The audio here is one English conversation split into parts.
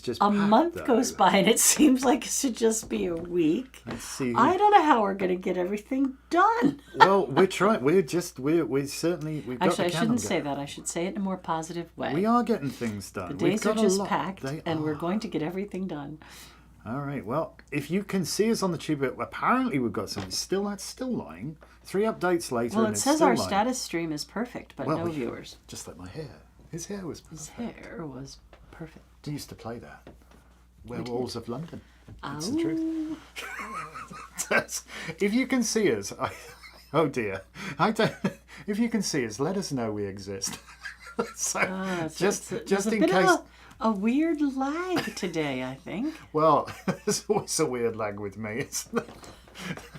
just a packed, month though. goes by and it seems like it should just be a week. Let's see. I don't know how we're going to get everything done. Well, we're trying. We've got Actually, the I calendar. shouldn't say that. I should say it in a more positive way. We are getting things done. The days are just packed, They and we're are. going to get everything done. All right. Well, if you can see us on the tube, apparently we've got something. That's still lying. 3 updates later, Well, and it it's says still our lying. status stream is perfect, but Well, no viewers. Just like my hair. His hair was perfect. His hair was perfect. We used to play that. Werewolves of London. That's Oh. the truth. If you can see us, oh dear, if you can see us, let us know we exist. So, just There's in a bit case. of a weird lag today, I think. Well, there's always a weird lag with me. It's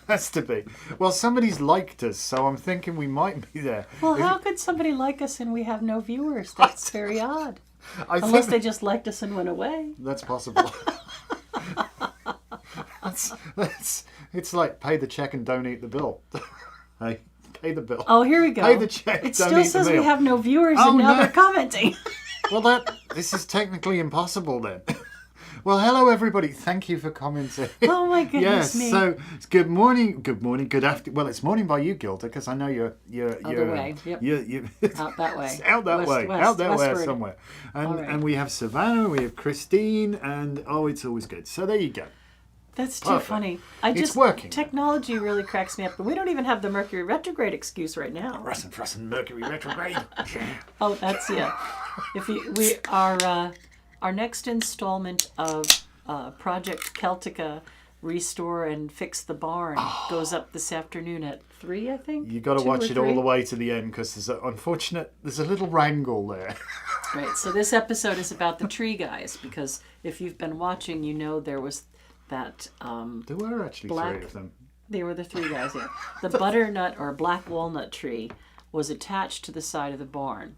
has to be. Well, somebody's liked us, so I'm thinking we might be there. Well, how could somebody like us and we have no viewers? That's very odd. Unless they just liked us and went away. That's possible. It's like pay the check and don't eat the bill. Hey, pay the bill. Oh, here we go. Pay the check. It don't still eat says the we meal. have no viewers, Oh, and now no. they're commenting. Well, this is technically impossible then. Well, hello everybody. Thank you for commenting. Oh my goodness Yes. me. So it's good morning, good afternoon. Well, it's morning by you, Gilda, because I know you're Other way. Yep. you're Out that way. out that way, out that way westward. somewhere. And All right. and we have Savannah, we have Christine, and it's always good. So there you go. That's too Perfect. funny. It's working. Technology really cracks me up, but we don't even have the Mercury retrograde excuse right now. Russian Mercury retrograde. Oh, that's yeah. Our next installment of Project Celtica Restore and Fix the Barn goes up this afternoon at 3, I think. You got to 2 watch or it all 3. the way to the end because there's a little wrangle there. Right. So this episode is about the tree guys because if you've been watching, you know there was that. There were actually 3 of them. They were the 3 guys. Yeah. The butternut or black walnut tree was attached to the side of the barn,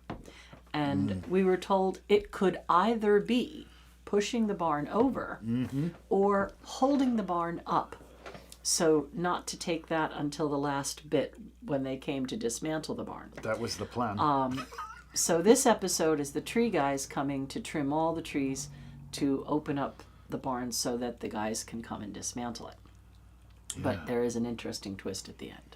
and we were told it could either be pushing the barn over or holding the barn up, so not to take that until the last bit when they came to dismantle the barn. That was the plan. So this episode is the tree guys coming to trim all the trees to open up the barn so that the guys can come and dismantle it. Yeah. But there is an interesting twist at the end.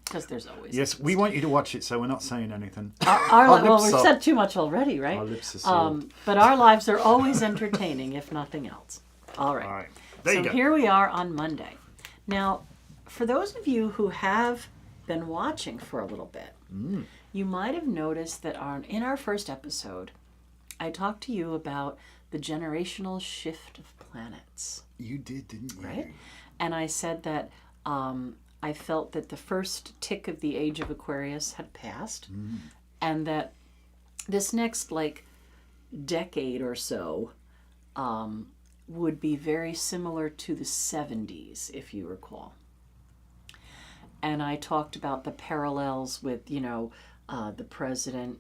Because there's always Yes, we want you to watch it, so we're not saying anything. well, we've said too much already, right? Our lips are sealed. But our lives are always entertaining, if nothing else. All right. All right. There you So go. here we are on Monday. Now, for those of you who have been watching for a little bit, you might have noticed that in our first episode, I talked to you about the generational shift of planets. You did, didn't you? Right? And I said that I felt that the first tick of the age of Aquarius had passed, and that this next decade or so would be very similar to the 70s, if you recall. And I talked about the parallels with, the president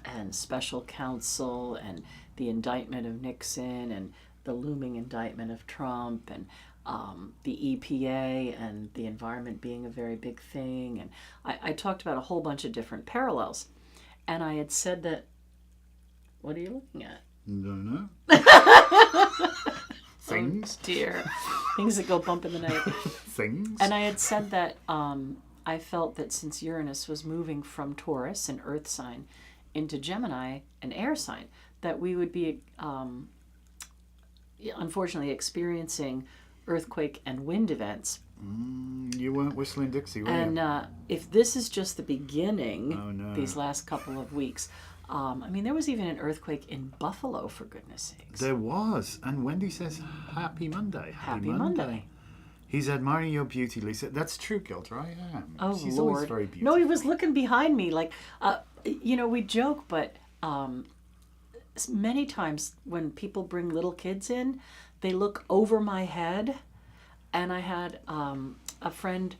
and special counsel and the indictment of Nixon and the looming indictment of Trump and the EPA and the environment being a very big thing. And I talked about a whole bunch of different parallels. And I had said that, what are you looking at? Don't know. Things. Oh dear. Things that go bump in the night. Things. And I had said that I felt that since Uranus was moving from Taurus, an earth sign, into Gemini, an air sign, that we would be unfortunately experiencing earthquake and wind events. You weren't whistling Dixie, were you? And if this is just the beginning, Oh, no. these last couple of weeks, there was even an earthquake in Buffalo, for goodness sakes. There was. And Wendy says, Happy Monday. Happy Monday. He's admiring your beauty, Lisa. That's true, Gilda. I am. Oh, She's Lord. always very beautiful. No, he was looking behind me we joke, but many times when people bring little kids in, they look over my head. And I had a friend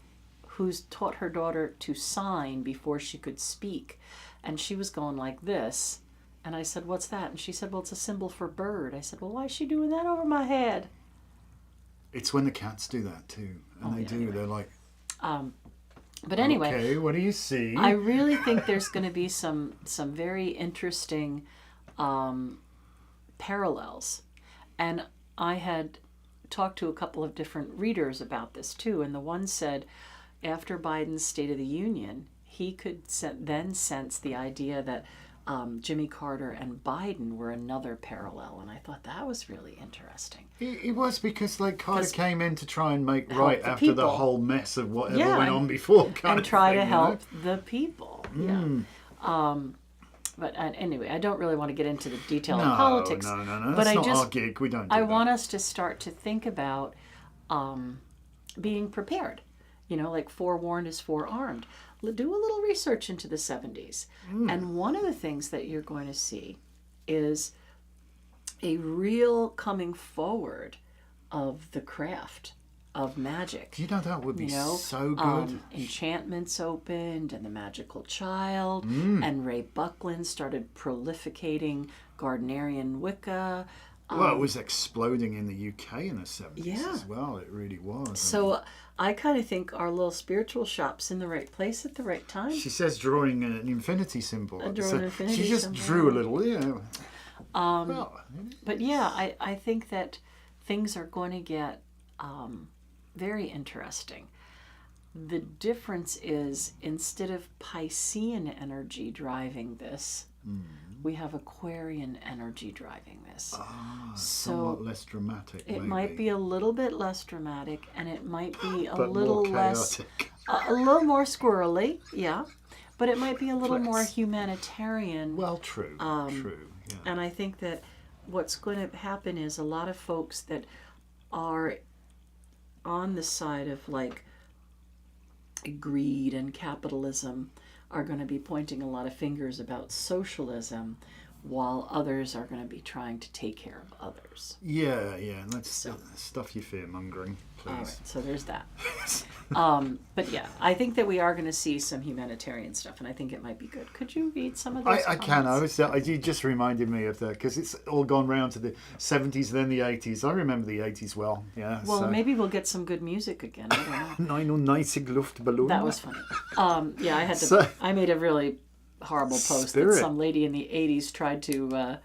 who's taught her daughter to sign before she could speak. And she was going like this. And I said, what's that? And she said, well, it's a symbol for bird. I said, well, why is she doing that over my head? It's when the cats do that too. And they do. Anyway. They're like, But anyway, okay, what do you see? I really think there's going to be some very interesting parallels. And I had talked to a couple of different readers about this too, and the one said after Biden's State of the Union, he could then sense the idea that Jimmy Carter and Biden were another parallel, and I thought that was really interesting. It was because like Carter came in to try and make help right the after the people. whole mess of whatever Yeah, went on before, kind and of try thing, to you know? help the people. Yeah. But anyway, I don't really want to get into the detail of politics. No. But That's I not just our gig. We don't do I that. want us to start to think about being prepared. You know, like forewarned is forearmed. Do a little research into the 70s. And one of the things that you're going to see is a real coming forward of the craft of magic. You know, that would be You know, so good. Enchantments opened, and the Magical Child, and Ray Buckland started prolificating Gardnerian Wicca. Well, it was exploding in the UK in the 70s Yeah. as well. It really was. So I kind of think our little spiritual shop's in the right place at the right time. She says drawing an infinity symbol. Drawing an infinity she just symbol. drew a little, yeah. Well, But yeah, I think that things are going to get very interesting. The difference is instead of Piscean energy driving this, we have Aquarian energy driving this. somewhat less dramatic. It maybe. might be a little bit less dramatic, and it might be a but little more less, chaotic. a little more squirrely, yeah. But it might be a little more Flex. humanitarian. Well, true. True. Yeah. And I think that what's going to happen is a lot of folks that are on the side of like greed and capitalism are going to be pointing a lot of fingers about socialism, while others are going to be trying to take care of others. Yeah. And that's stuff you fear mongering, please. All right, so there's that. But yeah, I think that we are going to see some humanitarian stuff, and I think it might be good. Could you read some of those? I can. comments? You just reminded me of that because it's all gone round to the 70s, then the 80s. I remember the 80s well. Yeah. Well, so. maybe we'll get some good music again. I don't know. 99 Luftballon. That was funny. Yeah, I had to. So- I made a really horrible post Spirit. that some lady in the 80s tried to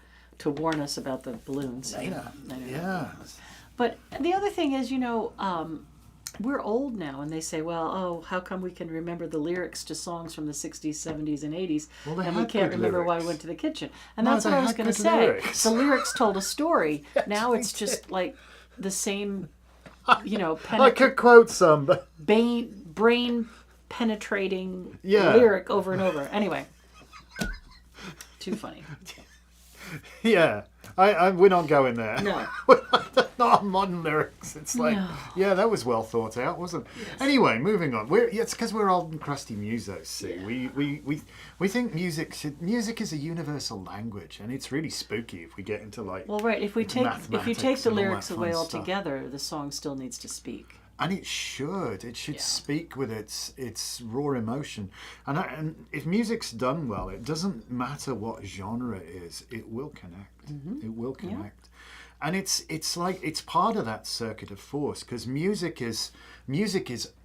warn us about the balloons. Yeah. But the other thing is, we're old now, and they say, well, how come we can remember the lyrics to songs from the 60s, 70s, and 80s, Well, they and we had can't good remember why we lyrics. went to the kitchen? And No, that's what they I was had going to good say. lyrics. The lyrics told a story. Now it's just like the same, I could quote some, but brain penetrating Yeah. lyric over and over. Anyway, too funny. yeah. We're not going there. No. Not modern lyrics. It's like, yeah, that was well thought out, wasn't it? Yes. Anyway, moving on. It's because we're old and crusty musos. See, we think music is a universal language, and it's really spooky if we get into like. Well, right. If you take mathematics the and all lyrics that away fun stuff. altogether, the song still needs to speak. And it should. It should speak with its raw emotion. And if music's done well, it doesn't matter what genre it is. It will connect. Mm-hmm. It will connect. Yeah. And it's like it's part of that circuit of force because music is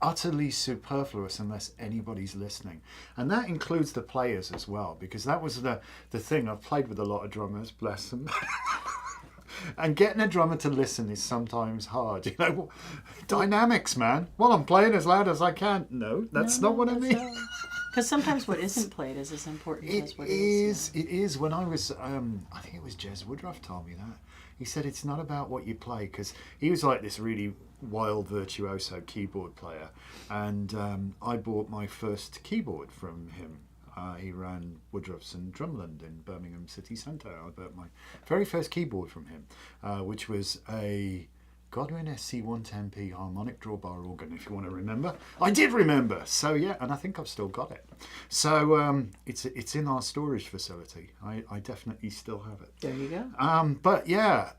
utterly superfluous unless anybody's listening, and that includes the players as well. Because that was the thing. I've played with a lot of drummers, bless them. And getting a drummer to listen is sometimes hard. Dynamics, man. Well, I'm playing as loud as I can. No, that's not what I mean. Because sometimes what isn't played is as important as what is. It is. When I was, I think it was Jez Woodruff told me that. He said it's not about what you play, because he was like this really wild virtuoso keyboard player. And I bought my first keyboard from him. He ran Woodruff's and Drumland in Birmingham City Centre. I bought my very first keyboard from him, which was a Godwin SC110P harmonic drawbar organ, if you want to remember. I did remember. So yeah, and I think I've still got it. So it's in our storage facility. I definitely still have it. There you go. But yeah,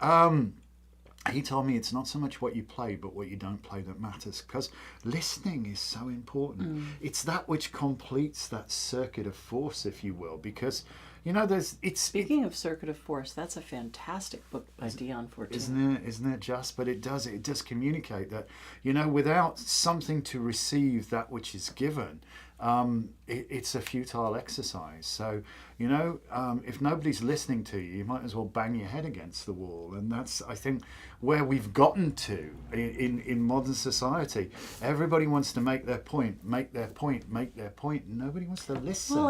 he told me it's not so much what you play, but what you don't play that matters, because listening is so important. It's that which completes that circuit of force, if you will, because You know, it's Speaking of Circuit of Force, that's a fantastic book by Dion Fortune. Isn't it just? But it does communicate that, you know, without something to receive that which is given, it's a futile exercise. So, you know, if nobody's listening to you, you might as well bang your head against the wall. And that's, I think, where we've gotten to in modern society. Everybody wants to make their point, and nobody wants to listen. Well,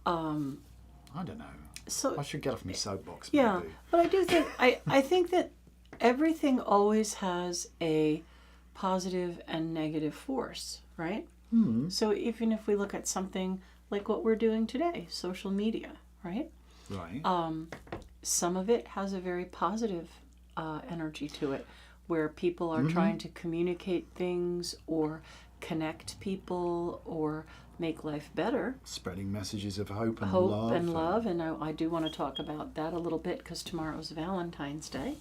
I don't know. So I should get off my soapbox. Yeah, maybe. but I do think I think that everything always has a positive and negative force, right? So even if we look at something like what we're doing today, social media, right? Right. Some of it has a very positive energy to it, where people are trying to communicate things or connect people or make life better. Spreading messages of hope and love. And I do want to talk about that a little bit because tomorrow's Valentine's Day.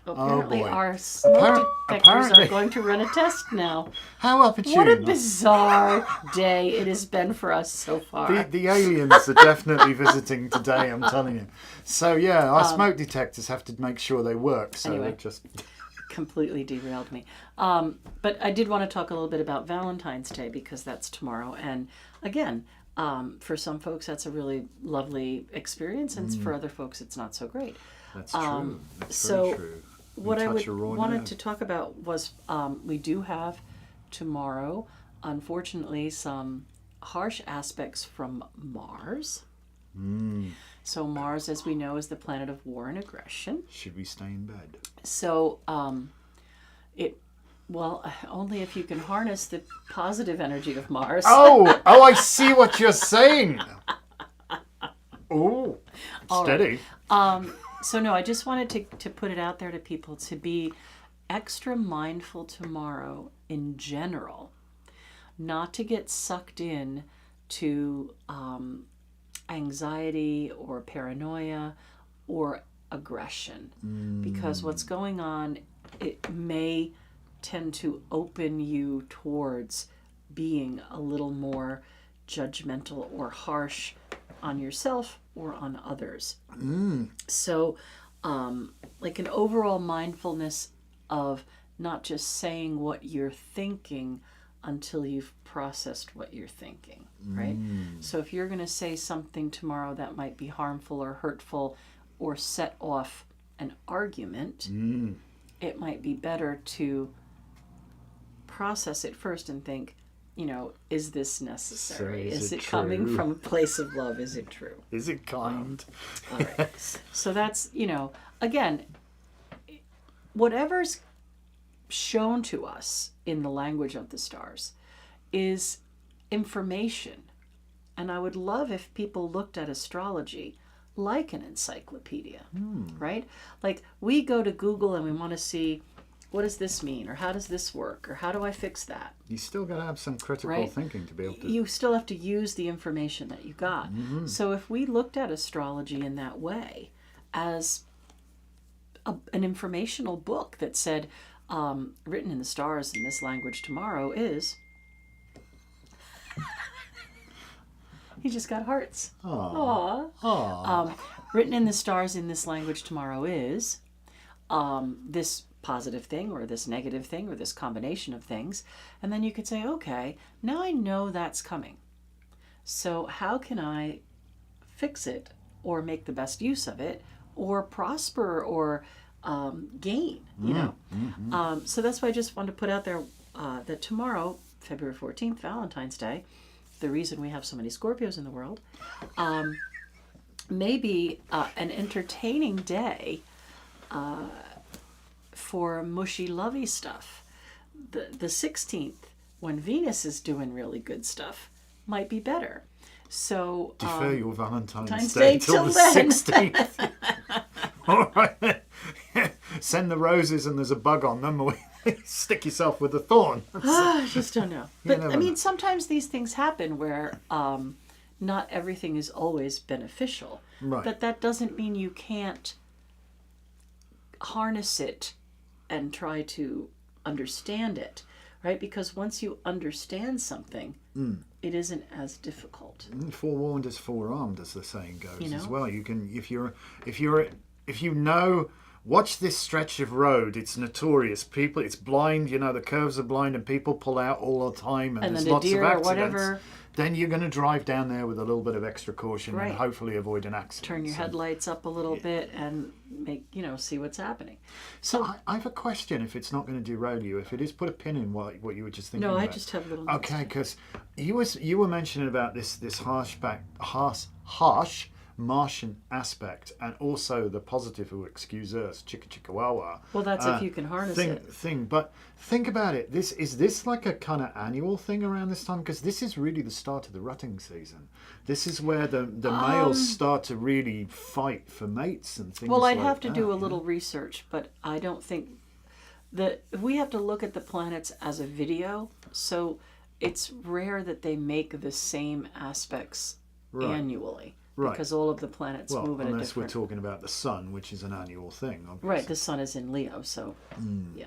Oh boy. Our smoke detectors are going to run a test now. How opportune. What a bizarre day it has been for us so far. The aliens are definitely visiting today, I'm telling you. So yeah, our smoke detectors have to make sure they work. So anyway. it just Completely derailed me. But I did want to talk a little bit about Valentine's Day because that's tomorrow. And again, for some folks, that's a really lovely experience. And for other folks, it's not so great. That's true. That's so very true. What I wanted to talk about was we do have tomorrow, unfortunately, some harsh aspects from Mars. So Mars, as we know, is the planet of war and aggression. Should we stay in bed? So only if you can harness the positive energy of Mars. Oh, I see what you're saying. Oh, steady. Right. So no, I just wanted to put it out there to people to be extra mindful tomorrow in general, not to get sucked in to anxiety or paranoia or aggression, because what's going on, it may tend to open you towards being a little more judgmental or harsh on yourself or on others. So like an overall mindfulness of not just saying what you're thinking until you've processed what you're thinking, right? So if you're going to say something tomorrow that might be harmful or hurtful or set off an argument, it might be better to process it first and think, is this necessary? So is it true? Coming from a place of love? Is it true? Is it kind? All right. So that's, again, whatever's shown to us in the language of the stars is information. And I would love if people looked at astrology like an encyclopedia, right? Like we go to Google and we want to see, what does this mean? Or how does this work? Or how do I fix that? You still got to have some critical thinking to be able to... You still have to use the information that you got. So if we looked at astrology in that way as an informational book that said, written in the stars in this language tomorrow is... He just got hearts. Aww. Written in the stars in this language tomorrow is this positive thing or this negative thing or this combination of things. And then you could say, okay, now I know that's coming. So how can I fix it or make the best use of it or prosper or gain, So that's why I just wanted to put out there that tomorrow, February 14th, Valentine's Day, the reason we have so many Scorpios in the world, may be an entertaining day for mushy, lovey stuff. The 16th, when Venus is doing really good stuff, might be better. So defer your Valentine's Day till the 16th. All right. Send the roses and there's a bug on them, or stick yourself with a thorn. I just don't know. But I mean, sometimes these things happen where not everything is always beneficial. Right. But that doesn't mean you can't harness it and try to understand it right? Because once you understand something, it isn't as difficult. Forewarned is forearmed, as the saying goes, You know? as well. You can, if you know, watch this stretch of road. It's notorious. People, it's blind. You know, the curves are blind, and people pull out all the time, and there's then a lots of deer or accidents. whatever. Then you're going to drive down there with a little bit of extra caution Right. and hopefully avoid an accident. Turn your headlights up a little bit and see what's happening. So I have a question. If it's not going to derail you, if it is, put a pin in what you were just thinking. No, about. I just have little notes. Okay, because you were mentioning about this harsh Martian aspect, and also the positive who excuse us, chicka chicka wawa. Well, that's if you can harness it. But think about it. Is this like a kind of annual thing around this time? Because this is really the start of the rutting season. This is where the males start to really fight for mates and things. Well, I'd like have to that, do a little research, but I don't think that we have to look at the planets as a video. So it's rare that they make the same aspects annually. Right. Because all of the planets move at a unless different... we're talking about the sun, which is an annual thing, obviously. Right, the sun is in Leo, so yeah.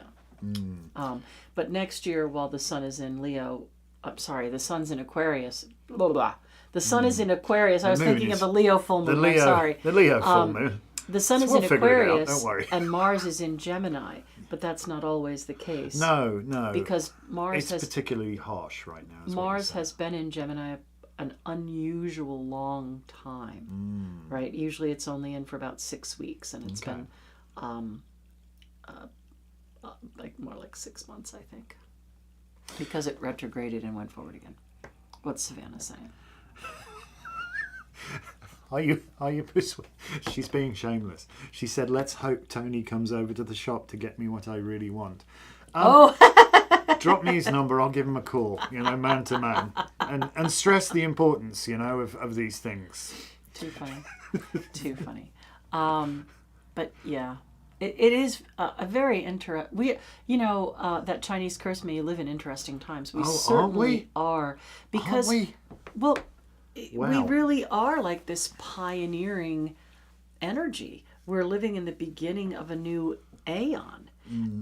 But next year, while the sun is in Leo, I'm sorry, the sun's in Aquarius. Blah, blah, blah. The sun is in Aquarius. I was thinking of the Leo full moon. I'm sorry. The Leo full moon. The sun So is we'll in figure it out, Aquarius, don't worry. and Mars is in Gemini. But that's not always the case. No. Because Mars it's particularly harsh right now. Mars has been in Gemini an unusual long time, right? Usually it's only in for about 6 weeks, and it's been more like 6 months, I think, because it retrograded and went forward again. What's Savannah saying? Are you persuaded? She's being shameless. She said, "Let's hope Tony comes over to the shop to get me what I really want." Drop me his number. I'll give him a call. Man to man, and stress the importance, of these things. Too funny. But yeah, it is a very interesting. That Chinese curse, may you live in interesting times. We certainly are, because Wow. we really are like this pioneering energy. We're living in the beginning of a new aeon,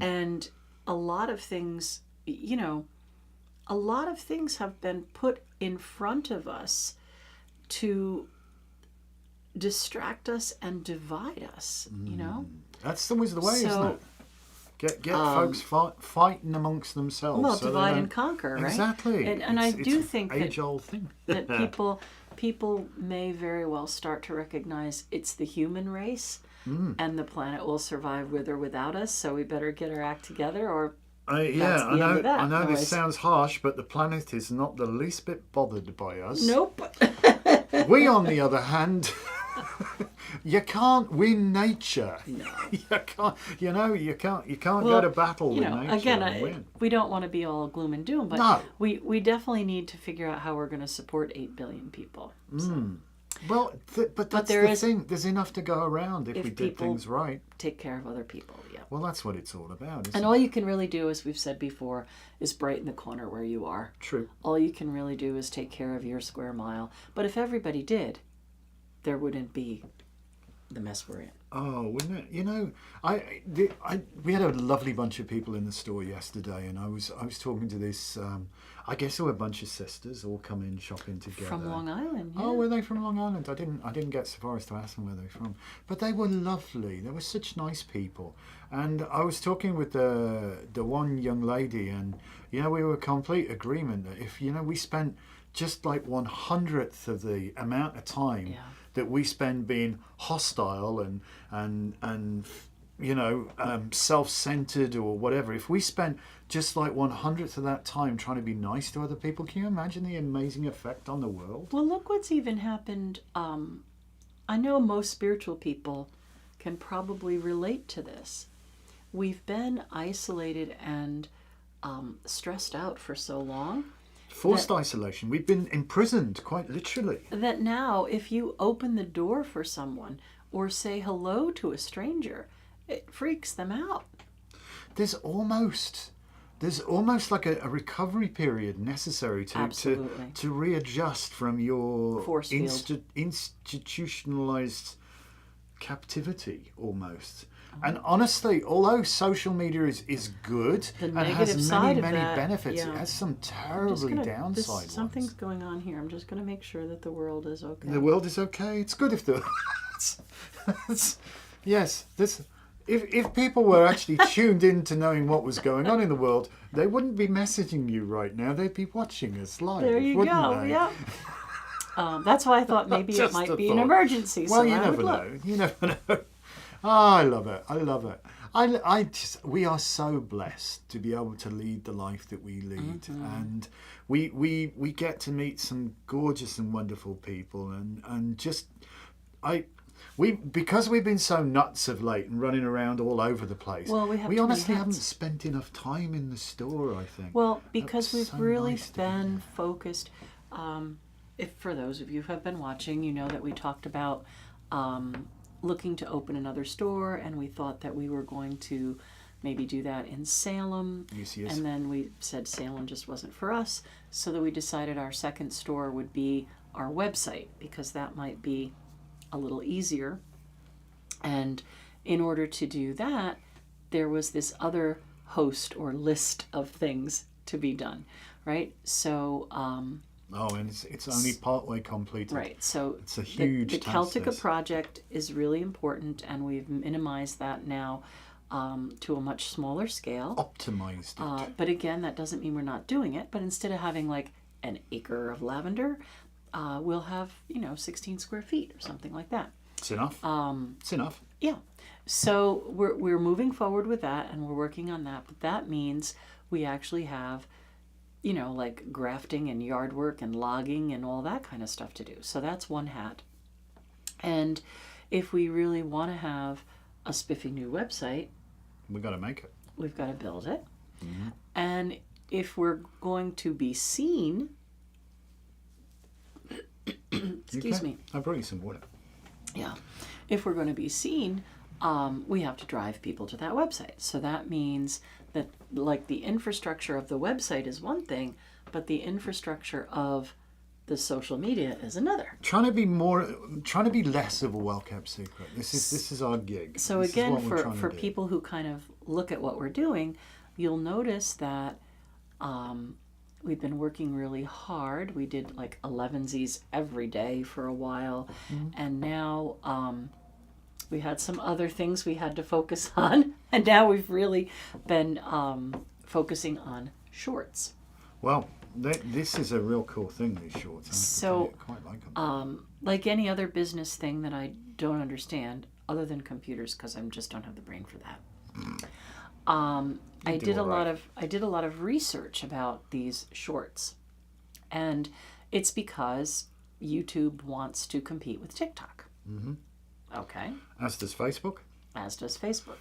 and a lot of things. A lot of things have been put in front of us to distract us and divide us, That's always the way, isn't it? Get folks fighting amongst themselves. Well, so divide and conquer, right? Exactly. And I do think that age-old thing. that people may very well start to recognize it's the human race, and the planet will survive with or without us, so we better get our act together, or I know this sounds harsh, but the planet is not the least bit bothered by us. Nope. We, on the other hand, you can't win nature. No. You can't go to battle with nature again, and win. we don't want to be all gloom and doom, but No. we definitely need to figure out how we're going to support 8 billion people. So. Well, but that's the thing. There's enough to go around if we did things right. Take care of other people, yeah. Well, that's what it's all about, isn't And it? all you can really do, as we've said before, is brighten the corner where you are. True. All you can really do is take care of your square mile. But if everybody did, there wouldn't be the mess we're in. Oh, wouldn't it? We had a lovely bunch of people in the store yesterday, and I was talking to this. I guess there were a bunch of sisters all come in shopping together. From Long Island, yeah. Oh, were they from Long Island? I didn't get so far as to ask them where they're from, but they were lovely. They were such nice people, and I was talking with the one young lady, and we were complete agreement that if we spent just like 1/100th of the amount of time that we spend being hostile and self-centered or whatever, if we spent just like 1/100th of that time trying to be nice to other people, can you imagine the amazing effect on the world? Well, look what's even happened. I know most spiritual people can probably relate to this. We've been isolated and stressed out for so long. Forced isolation. We've been imprisoned, quite literally. That now, if you open the door for someone or say hello to a stranger, it freaks them out. There's almost like a recovery period necessary to readjust from your Force field. institutionalized captivity almost. And honestly, although social media is good and has many benefits, it has some terribly downside something's ones. going on here. I'm just going to make sure that the world is okay. The world is okay. It's good if the yes. If people were actually tuned in to knowing what was going on in the world, they wouldn't be messaging you right now. They'd be watching us live. There you go. They? Yeah. That's why I thought maybe it might be an emergency. Well, so you I never would know. look. You never know. Oh, I love it. I love it. We are so blessed to be able to lead the life that we lead, and we get to meet some gorgeous and wonderful people, and just because we've been so nuts of late and running around all over the place. Well, we honestly haven't spent enough time in the store, I think. Well, because we've so really nice been focused. If for those of you who have been watching, you know that we talked about looking to open another store, and we thought that we were going to maybe do that in Salem. Yes. And then we said Salem just wasn't for us, so that we decided our second store would be our website, because that might be a little easier. And in order to do that, there was this other host or list of things to be done, right? So and it's only partway completed. right, so it's a huge the task, Celtica this. project is really important, and we've minimized that now to a much smaller scale. Optimized it. But again, that doesn't mean we're not doing it. But instead of having like an acre of lavender, we'll have 16 square feet or something like that. It's enough. It's enough. Yeah. So we're moving forward with that, and we're working on that. But that means we actually have, like grafting and yard work and logging and all that kind of stuff to do. So that's one hat. And if we really want to have a spiffy new website, We've got to make it. We've got to build it. And if we're going to be seen, excuse me. I'll bring you some water. Yeah. If we're going to be seen, we have to drive people to that website. So that means that, like, the infrastructure of the website is one thing, but the infrastructure of the social media is another. Trying to be less of a well-kept secret. This is our gig. So this again, for people who kind of look at what we're doing, you'll notice that we've been working really hard. We did like 11sies every day for a while, and now we had some other things we had to focus on, and now we've really been focusing on shorts. Well, this is a real cool thing, these shorts. So, I quite like them. Like any other business thing that I don't understand, other than computers, because I just don't have the brain for that. I did a lot of research about these shorts, and it's because YouTube wants to compete with TikTok. Okay. As does Facebook. As does Facebook.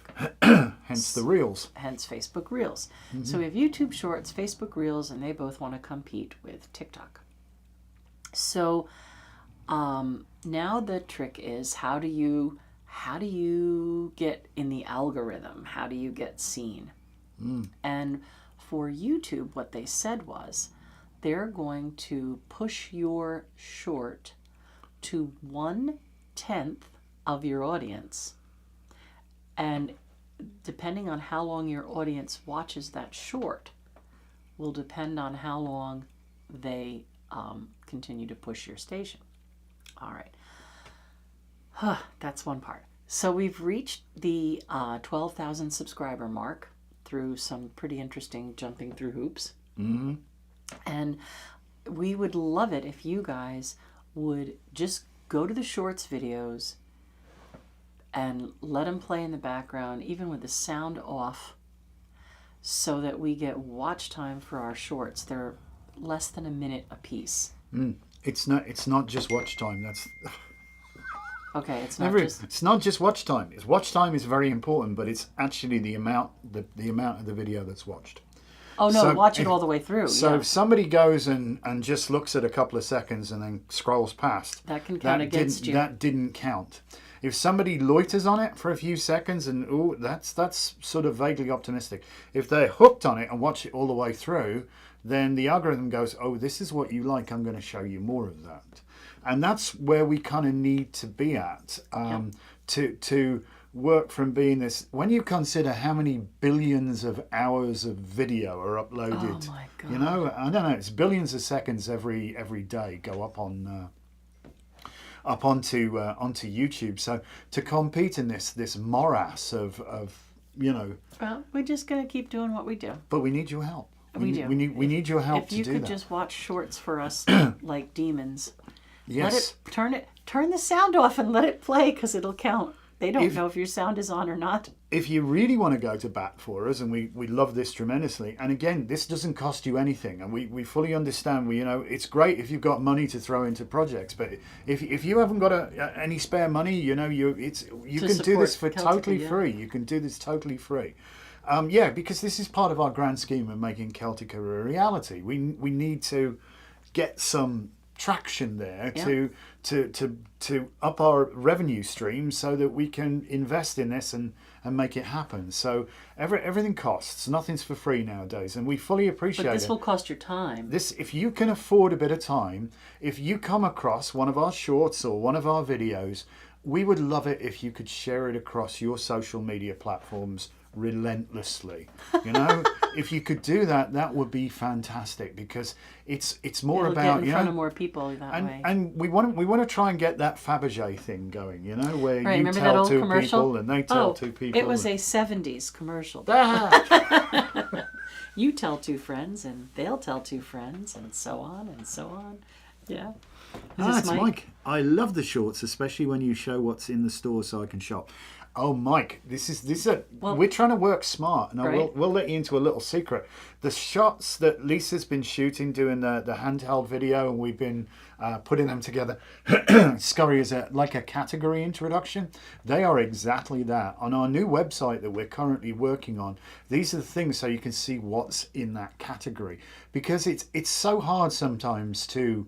Hence the Reels. Hence Facebook Reels. So we have YouTube Shorts, Facebook Reels, and they both want to compete with TikTok. So now the trick is, how do you get in the algorithm? How do you get seen? And for YouTube, what they said was they're going to push your short to 1/10 of your audience. And depending on how long your audience watches that short will depend on how long they continue to push your station. All right. That's one part. So we've reached the 12,000 subscriber mark through some pretty interesting jumping through hoops. And we would love it if you guys would just go to the shorts videos and let them play in the background, even with the sound off, so that we get watch time for our shorts. They're less than a minute a piece. It's not just watch time. That's okay. It's not just watch time. Watch time is very important, but it's actually the amount of the video that's watched. Oh no, watch it all the way through. So if somebody goes and just looks at a couple of seconds and then scrolls past, that can count against you. That didn't count. If somebody loiters on it for a few seconds and that's sort of vaguely optimistic. If they're hooked on it and watch it all the way through, then the algorithm goes, oh, this is what you like, I'm going to show you more of that. And that's where we kind of need to be at to work from being this, when you consider how many billions of hours of video are uploaded, Oh my God. you know, I don't know, it's billions of seconds every day go up on onto YouTube. So to compete in this morass of you know, Well, we're just gonna keep doing what we do. but we need your help. We do. We need your help If you to do could that. just watch shorts for us like demons. Yes. Turn the sound off and let it play, because it'll count. They don't know if your sound is on or not. If you really want to go to bat for us, and we love this tremendously, and again, this doesn't cost you anything, and we fully understand. You know, it's great if you've got money to throw into projects, but if you haven't got any spare money, you know, you can do this for totally free. You can do this totally free. Because this is part of our grand scheme of making Celtica a reality. We need to get some traction there to up our revenue stream so that we can invest in this and make it happen. So everything costs. Nothing's for free nowadays, and we fully appreciate it. But this will cost your time. This, if you can afford a bit of time, if you come across one of our shorts or one of our videos, we would love it if you could share it across your social media platforms relentlessly. You know, if you could do that, that would be fantastic, because it's more It'll about get in front of more people that way. And we want to try and get that Fabergé thing going. You know, where Right, you remember that tell old two commercial? people and they tell two people. It was a 70s commercial. You tell two friends and they'll tell two friends, and so on and so on. Yeah. It's Mike. I love the shorts, especially when you show what's in the store so I can shop. Oh, Mike, we're trying to work smart, and we'll let you into a little secret. The shots that Lisa's been shooting, doing the handheld video, and we've been putting them together, Scurry is like a category introduction. They are exactly that. On our new website that we're currently working on, these are the things so you can see what's in that category, because it's so hard sometimes to.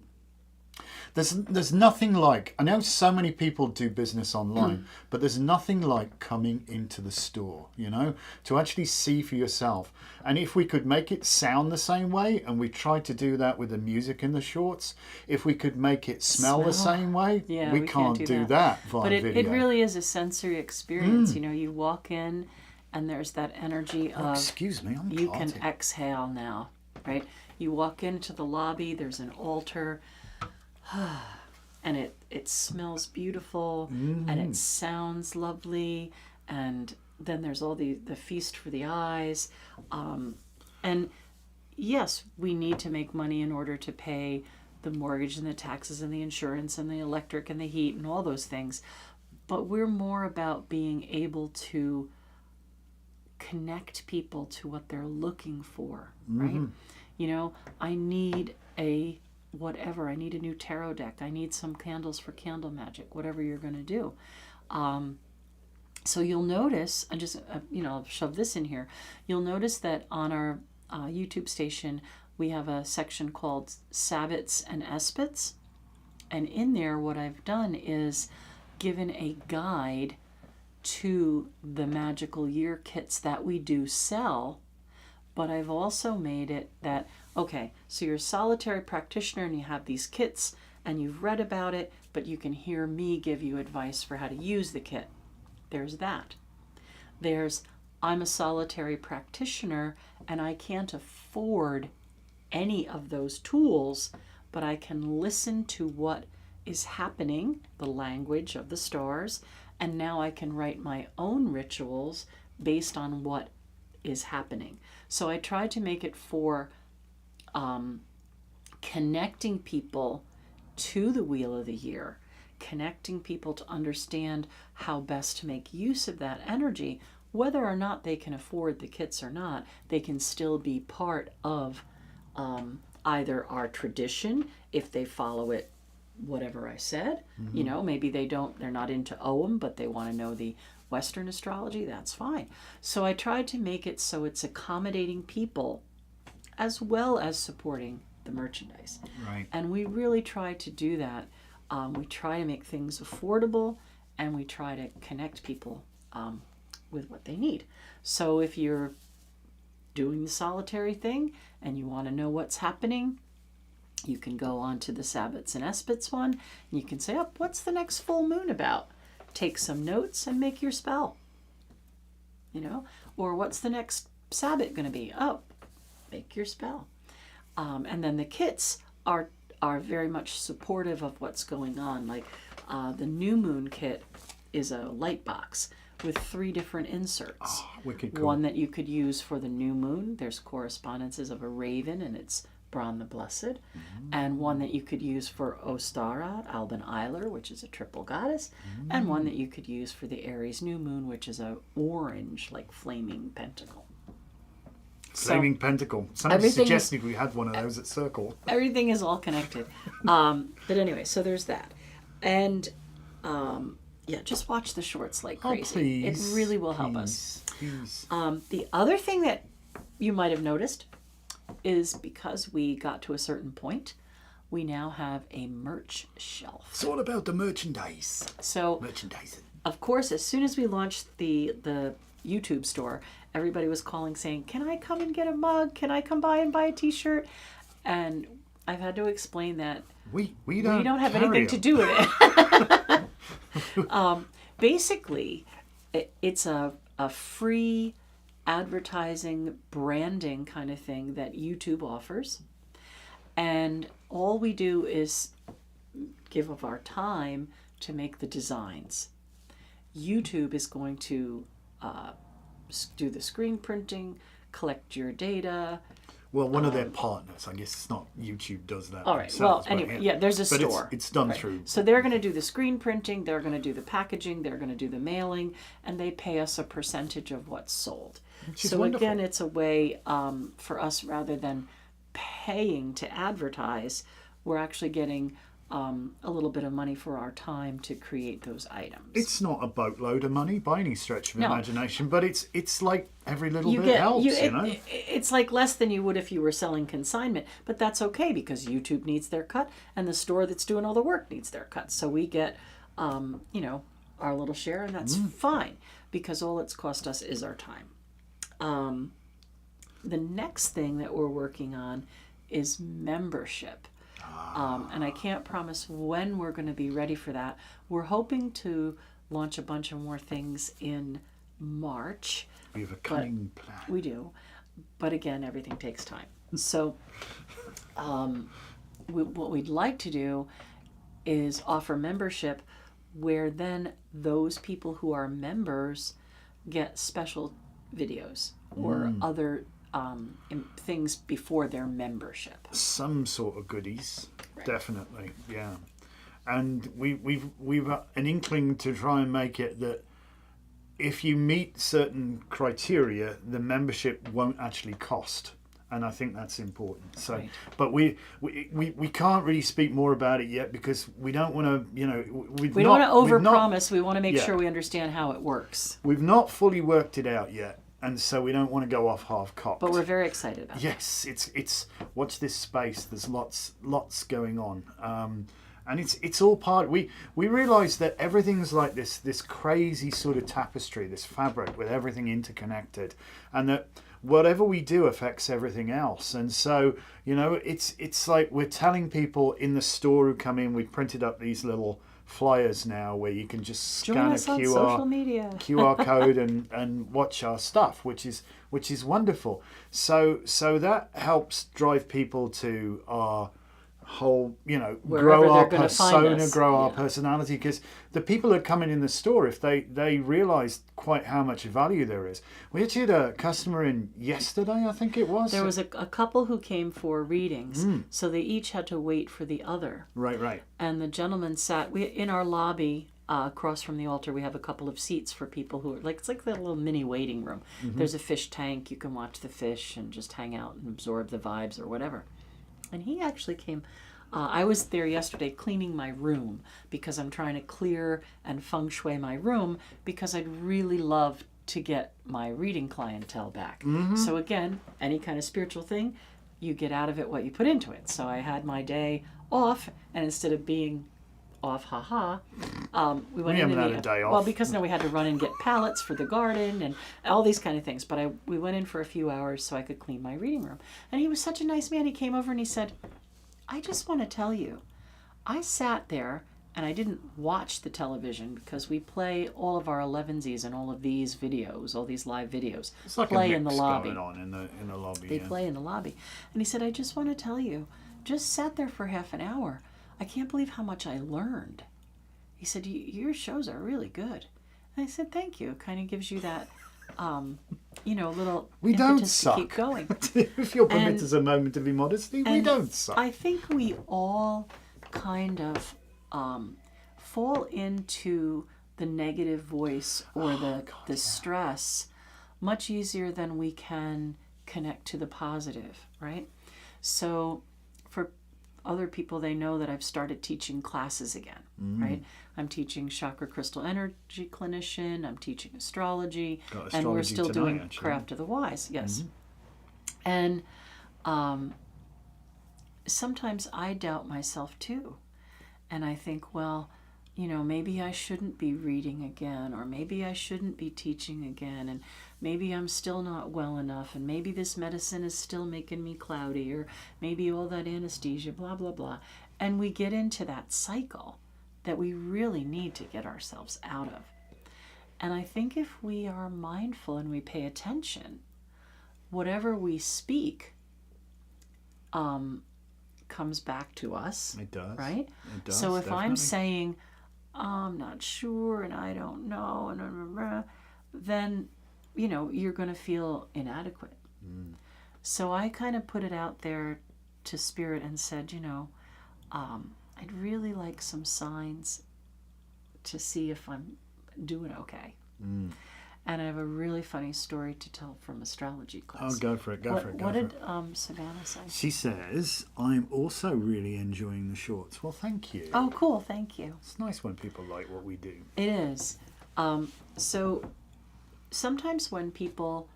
There's nothing like, I know so many people do business online, but there's nothing like coming into the store, you know, to actually see for yourself. And if we could make it sound the same way, and we tried to do that with the music in the shorts, if we could make it smell the same way, we can't do that via video. But it really is a sensory experience. You know, you walk in and there's that energy of, excuse me, I'm you parting. can exhale now, right? You walk into the lobby, there's an altar, and it smells beautiful, and it sounds lovely, and then there's all the feast for the eyes, and yes, we need to make money in order to pay the mortgage and the taxes and the insurance and the electric and the heat and all those things, but we're more about being able to connect people to what they're looking for, right? You know, I need a whatever, I need a new tarot deck, I need some candles for candle magic, whatever you're going to do. So you'll notice, I just, I'll shove this in here, you'll notice that on our YouTube station, we have a section called Sabbats and Espits, and in there what I've done is given a guide to the magical year kits that we do sell, but I've also made it that, okay, so you're a solitary practitioner and you have these kits and you've read about it, but you can hear me give you advice for how to use the kit. There's that. There's, I'm a solitary practitioner and I can't afford any of those tools, but I can listen to what is happening, the language of the stars, and now I can write my own rituals based on what is happening. So I tried to make it for connecting people to the Wheel of the Year, connecting people to understand how best to make use of that energy, whether or not they can afford the kits or not, they can still be part of either our tradition, if they follow it, whatever I said, you know, maybe they're not into Ogham, but they want to know the Western astrology, that's fine. So I tried to make it so it's accommodating people as well as supporting the merchandise. Right. And we really try to do that. We try to make things affordable, and we try to connect people with what they need. So if you're doing the solitary thing and you want to know what's happening, you can go on to the Sabbats and Espits one, and you can say, what's the next full moon about? take some notes and make your spell. You know, or what's the next Sabbath going to be? Oh, make your spell. And then the kits are very much supportive of what's going on. Like the new moon kit is a light box with 3 different inserts. Oh, wicked cool. One that you could use for the new moon. There's correspondences of a raven, and it's Bron the Blessed. And one that you could use for Ostara, Alban Eiler, which is a triple goddess. And one that you could use for the Aries new moon, which is a orange, like flaming pentacle. Flaming pentacle. Somebody suggested we had one of those at Circle. Everything is all connected. But anyway, so there's that. And yeah, just watch the shorts like crazy. Please, it really will help us. Please. The other thing that you might have noticed is because we got to a certain point, we now have a merch shelf. It's all about the merchandise. So, merchandising. Of course, as soon as we launched the YouTube store, everybody was calling saying, "Can I come and get a mug? Can I come by and buy a t-shirt?" And I've had to explain that we don't have anything to do with it. Basically, it's a free advertising, branding kind of thing that YouTube offers. And all we do is give of our time to make the designs. YouTube is going to do the screen printing, collect your data. Well, one of their partners. I guess it's not YouTube does that. All right. Well, anyway, yeah, there's a store. It's done through. So they're going to do the screen printing. They're going to do the packaging. They're going to do the mailing, and they pay us a percentage of what's sold. So wonderful. Again, it's a way for us, rather than paying to advertise, we're actually getting a little bit of money for our time to create those items. It's not a boatload of money by any stretch of imagination, but it's like every little bit helps, you know? It's like less than you would if you were selling consignment, but that's okay because YouTube needs their cut and the store that's doing all the work needs their cut. So we get, our little share, and that's fine because all it's cost us is our time. The next thing that we're working on is membership. And I can't promise when we're going to be ready for that. We're hoping to launch a bunch of more things in March. We have a cunning plan. We do. But again, everything takes time. So what we'd like to do is offer membership where then those people who are members get special videos or other things before their membership. Some sort of goodies, right. Definitely, yeah. And we've an inkling to try and make it that if you meet certain criteria, the membership won't actually cost. And I think that's important. So, right. But we can't really speak more about it yet because we don't want to, we don't want to overpromise. We want to make sure we understand how it works. We've not fully worked it out yet. And so we don't want to go off half-cocked. But we're very excited about it. Yes, it's watch this space. There's lots going on, and it's all part. We realise that everything's like this crazy sort of tapestry, this fabric with everything interconnected, and that whatever we do affects everything else. And so it's like we're telling people in the store who come in. We've printed up these little flyers now where you can just scan a QR code and watch our stuff, which is wonderful. So that helps drive people to our whole, grow our persona, grow our personality, because the people that come in the store, if they realize quite how much value there is. We actually had a customer in yesterday, I think it was. There was a couple who came for readings, so they each had to wait for the other. Right. And the gentleman sat in our lobby. Across from the altar, we have a couple of seats for people who are it's like that little mini waiting room. There's a fish tank. You can watch the fish and just hang out and absorb the vibes or whatever. And he actually came. I was there yesterday cleaning my room because I'm trying to clear and feng shui my room because I'd really love to get my reading clientele back. So again, any kind of spiritual thing, you get out of it what you put into it. So I had my day off, and instead of being off, we went in. A day off. Well, because we had to run and get pallets for the garden and all these kind of things. But we went in for a few hours so I could clean my reading room. And he was such a nice man. He came over and he said, "I just want to tell you, I sat there and I didn't watch the television because we play all of our 11sies and all of these videos, all these live videos. It's like play a mix in the lobby. going on in the lobby. They play in the lobby. And he said, I just want to tell you, just sat there for half an hour. I can't believe how much I learned. He said, your shows are really good. And I said, thank you. It kind of gives you that, little we don't suck. to keep going. If you'll permit us a moment of immodesty, we don't suck. I think we all kind of fall into the negative voice or the stress much easier than we can connect to the positive, right? So for other people, they know that I've started teaching classes again, right? I'm teaching chakra crystal energy clinician, I'm teaching astrology, and we're still doing actually. Craft of the Wise, yes. And sometimes I doubt myself too. And I think, well, maybe I shouldn't be reading again, or maybe I shouldn't be teaching again, and maybe I'm still not well enough, and maybe this medicine is still making me cloudy, or maybe all that anesthesia, blah, blah, blah. And we get into that cycle that we really need to get ourselves out of. And I think if we are mindful and we pay attention, whatever we speak comes back to us. It does. Right? It does, so if definitely. I'm saying, I'm not sure and I don't know, and then, you're going to feel inadequate. So I kind of put it out there to Spirit and said, I'd really like some signs to see if I'm doing okay. And I have a really funny story to tell from astrology class. Oh, go for it, What did Savannah say? She says, I'm also really enjoying the shorts. Well, thank you. Oh, cool, thank you. It's nice when people like what we do. It is. So sometimes when people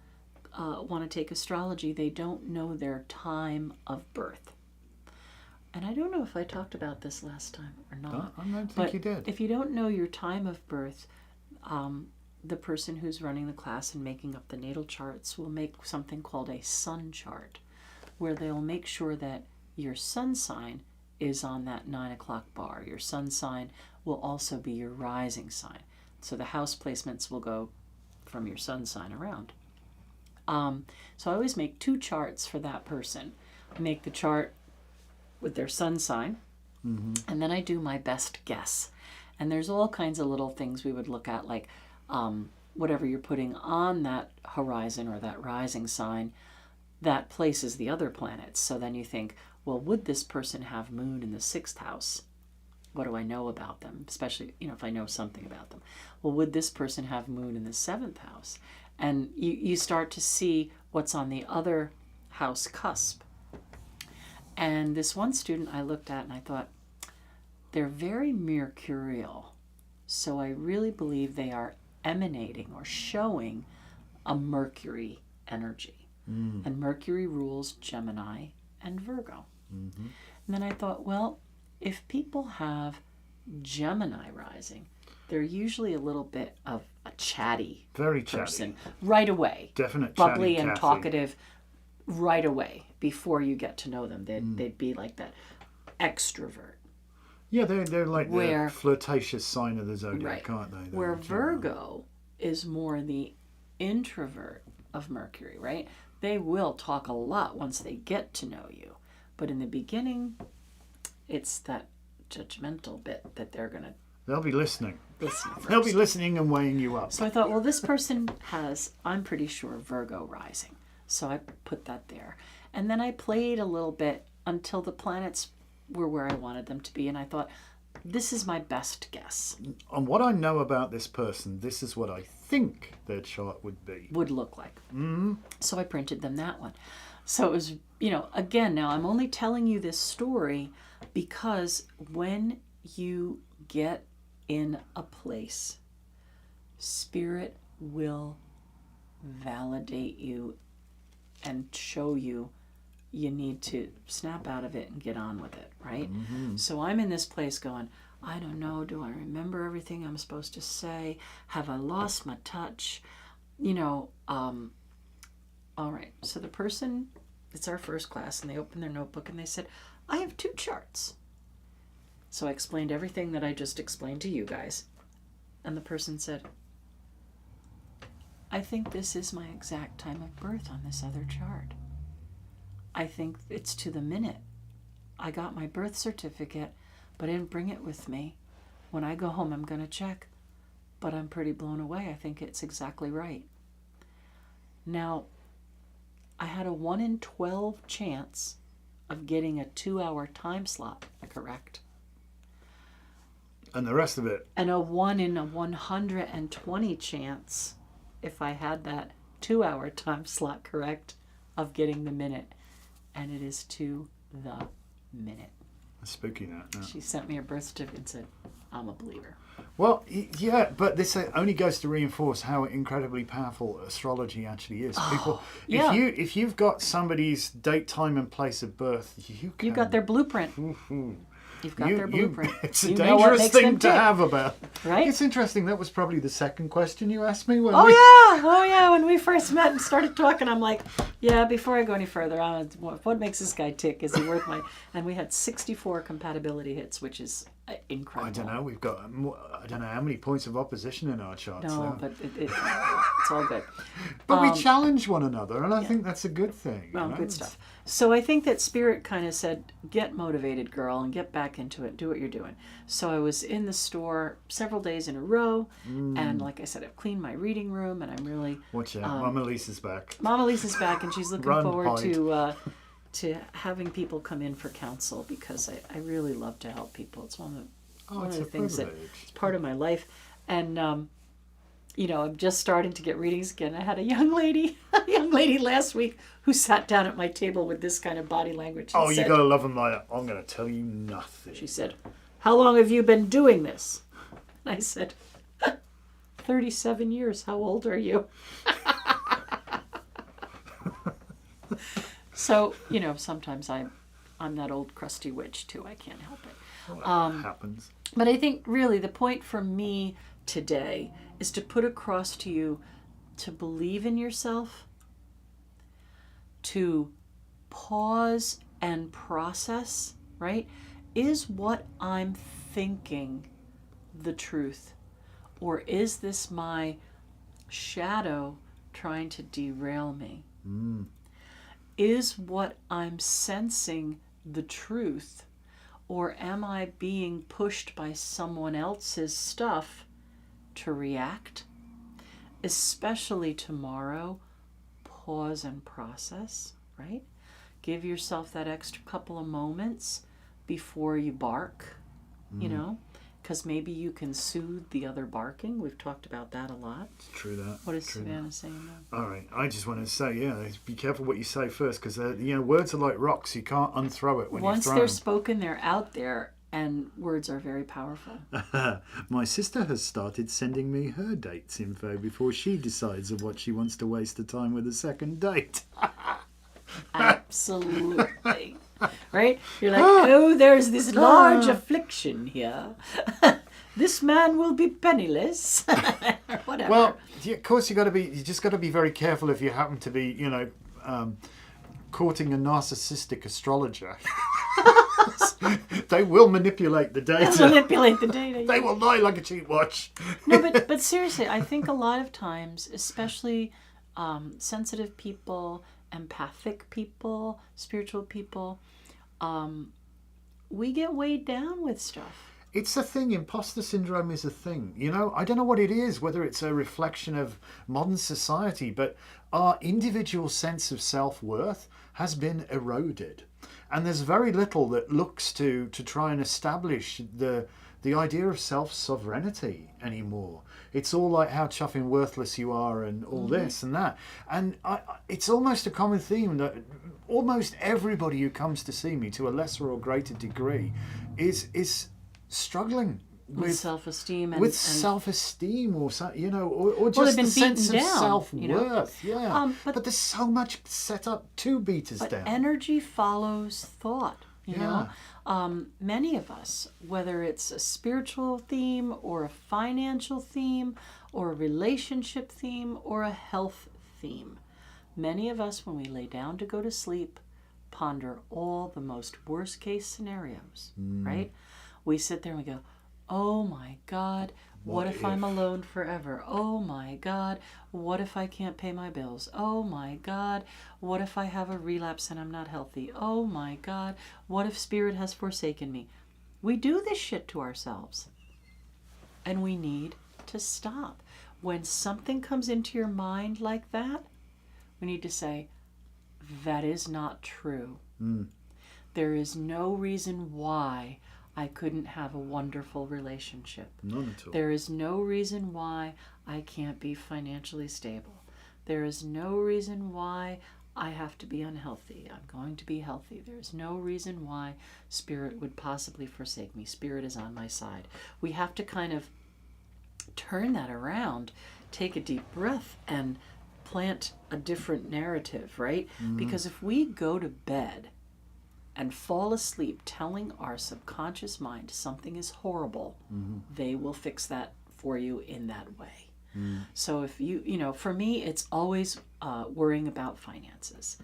want to take astrology, they don't know their time of birth. And I don't know if I talked about this last time or not. I don't think you did. If you don't know your time of birth, the person who's running the class and making up the natal charts will make something called a sun chart, where they'll make sure that your sun sign is on that 9 o'clock bar. Your sun sign will also be your rising sign. So the house placements will go from your sun sign around. So I always make 2 charts for that person. I make the chart with their sun sign, and then I do my best guess. And there's all kinds of little things we would look at, like whatever you're putting on that horizon or that rising sign, that places the other planets. So then you think, well, would this person have moon in the 6th house? What do I know about them? Especially, if I know something about them. Well, would this person have moon in the 7th house? And you start to see what's on the other house cusp. And this one student I looked at and I thought, they're very mercurial. So I really believe they are emanating or showing a Mercury energy. And Mercury rules Gemini and Virgo. And then I thought, well, if people have Gemini rising, they're usually a little bit of a chatty Very person chatty. right away. Definite bubbly chatty and Cathy. talkative right away before you get to know them. They'd be like that extrovert. Yeah, they're like Where- the flirtatious sign of the zodiac, Right. aren't they? Where They're Virgo is more the introvert of Mercury, right? They will talk a lot once they get to know you. But in the beginning, it's that judgmental bit that they're going to They'll be listening. listen first. They'll be listening and weighing you up. So I thought, well, this person has, I'm pretty sure, Virgo rising. So I put that there. And then I played a little bit until the planets were where I wanted them to be. And I thought, this is my best guess. On what I know about this person, this is what I think their chart would be. Would look like. So I printed them that one. So it was, again, now I'm only telling you this story because when you get in a place, Spirit will validate you and show you need to snap out of it and get on with it, right? So I'm in this place going, I don't know, do I remember everything I'm supposed to say? Have I lost my touch? All right, so the person, it's our first class, and they opened their notebook and they said, I have 2 charts. So I explained everything that I just explained to you guys. And the person said, I think this is my exact time of birth on this other chart. I think it's to the minute. I got my birth certificate, but I didn't bring it with me. When I go home, I'm going to check. But I'm pretty blown away. I think it's exactly right. Now, I had a 1 in 12 chance of getting a 2-hour time slot correct. And the rest of it? And a 1 in 120 chance, if I had that 2-hour time slot correct, of getting the minute. And it is to the minute. That's spooky, that. No. She sent me a birth certificate and said, I'm a believer. Well, yeah, but this only goes to reinforce how incredibly powerful astrology actually is. People, yeah. if you've got somebody's date, time, and place of birth, you've got their blueprint. You've got their blueprint. It's a dangerous thing to have about. Right? It's interesting. That was probably the second question you asked me. Oh yeah. When we first met and started talking, I'm like, yeah, before I go any further, what makes this guy tick? Is he worth my... And we had 64 compatibility hits, which is incredible. I don't know. We've got, I don't know how many points of opposition in our charts. No, but it's all good. But we challenge one another, and I think that's a good thing. Well, good stuff. So I think that Spirit kind of said, get motivated, girl, and get back into it. Do what you're doing. So I was in the store several days in a row, and like I said, I've cleaned my reading room, and I'm really... Watch out. Mama Lisa's back. Mama Lisa's back, and she's looking forward to having people come in for counsel, because I really love to help people. It's one of the things that it's part of my life. And I'm just starting to get readings again. I had a young lady last week who sat down at my table with this kind of body language. Oh, you gotta love them like that. I'm gonna tell you nothing. She said, how long have you been doing this? And I said, 37 years. How old are you? So, sometimes I'm that old crusty witch too. I can't help it. Well, that happens. But I think really the point for me today is to put across to you to believe in yourself, to pause and process, right? Is what I'm thinking the truth? Or is this my shadow trying to derail me? Is what I'm sensing the truth? Or am I being pushed by someone else's stuff to react? Especially tomorrow, pause and process, right? Give yourself that extra couple of moments before you bark, because maybe you can soothe the other barking. We've talked about that a lot. It's true that. What is Savannah saying now? All right, I just want to say, be careful what you say first, because words are like rocks. You can't unthrow it when you throw them. Once they're spoken, they're out there, and words are very powerful. My sister has started sending me her dates info before she decides of what she wants to waste the time with a second date. Absolutely. Right? You're like, there's this large affliction here. This man will be penniless. Or whatever. Well, of course you just got to be very careful if you happen to be, courting a narcissistic astrologer. They will manipulate the data. They will lie like a cheap watch. No, but seriously, I think a lot of times, especially sensitive people, empathic people, spiritual people, we get weighed down with stuff. It's a thing. Imposter syndrome is a thing. I don't know what it is, whether it's a reflection of modern society, but our individual sense of self-worth has been eroded. And there's very little that looks to try and establish the idea of self-sovereignty anymore. It's all like how chuffing worthless you are and all this and that. And it's almost a common theme that almost everybody who comes to see me to a lesser or greater degree is struggling with self-esteem and self-esteem, or just a sense of self-worth. But there's so much set up to beat us down. Energy follows thought. Many of us, whether it's a spiritual theme or a financial theme or a relationship theme or a health theme, many of us, when we lay down to go to sleep, ponder all the most worst case scenarios, right? we sit there and we go, oh my God, what if I'm alone forever? Oh my God, what if I can't pay my bills? Oh my God, what if I have a relapse and I'm not healthy? Oh my God, what if spirit has forsaken me? We do this shit to ourselves. And we need to stop. When something comes into your mind like that, we need to say, that is not true. There is no reason why I couldn't have a wonderful relationship. None at all. There is no reason why I can't be financially stable. There is no reason why I have to be unhealthy. I'm going to be healthy. There's no reason why spirit would possibly forsake me. Spirit is on my side. We have to kind of turn that around, take a deep breath, and plant a different narrative, right? Because if we go to bed and fall asleep telling our subconscious mind something is horrible, they will fix that for you in that way. So if you for me, it's always worrying about finances,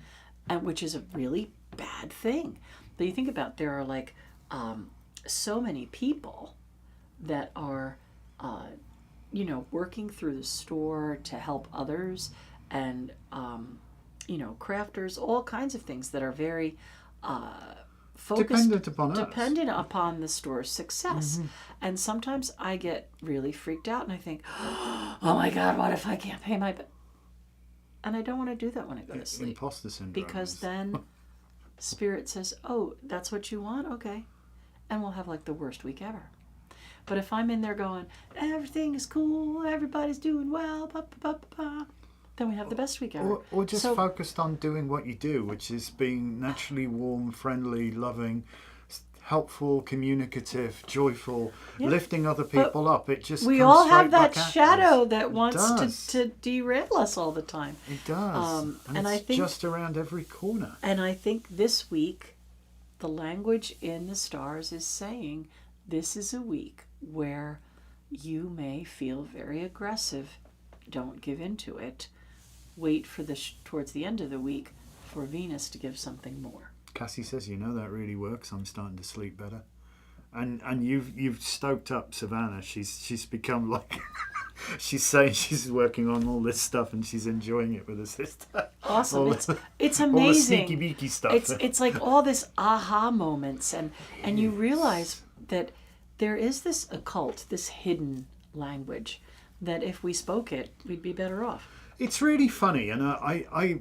and which is a really bad thing. But you think about, there are like so many people that are working through the store to help others, and crafters, all kinds of things that are very focused, dependent upon the store's success. And sometimes I get really freaked out and I think, oh my God, what if I can't pay my bill? And I don't want to do that when I go to sleep. Imposter syndrome. Because then spirit says, oh, that's what you want? Okay. And we'll have like the worst week ever. But if I'm in there going, everything is cool, everybody's doing well, then we have the best week ever. Or just focused on doing what you do, which is being naturally warm, friendly, loving, helpful, communicative, joyful, lifting other people up. It just we all have that shadow that wants to derail us all the time. It does. And I think just around every corner. And I think this week, the language in the stars is saying, this is a week where you may feel very aggressive. Don't give into it. Wait for towards the end of the week for Venus to give something more. Cassie says, that really works. I'm starting to sleep better. And you've stoked up Savannah. She's become like she's saying she's working on all this stuff and she's enjoying it with her sister. Awesome. It's amazing. All the sneaky beaky stuff. It's like all this aha moments, and you realize that there is this occult, this hidden language, that if we spoke it, we'd be better off. It's really funny, and I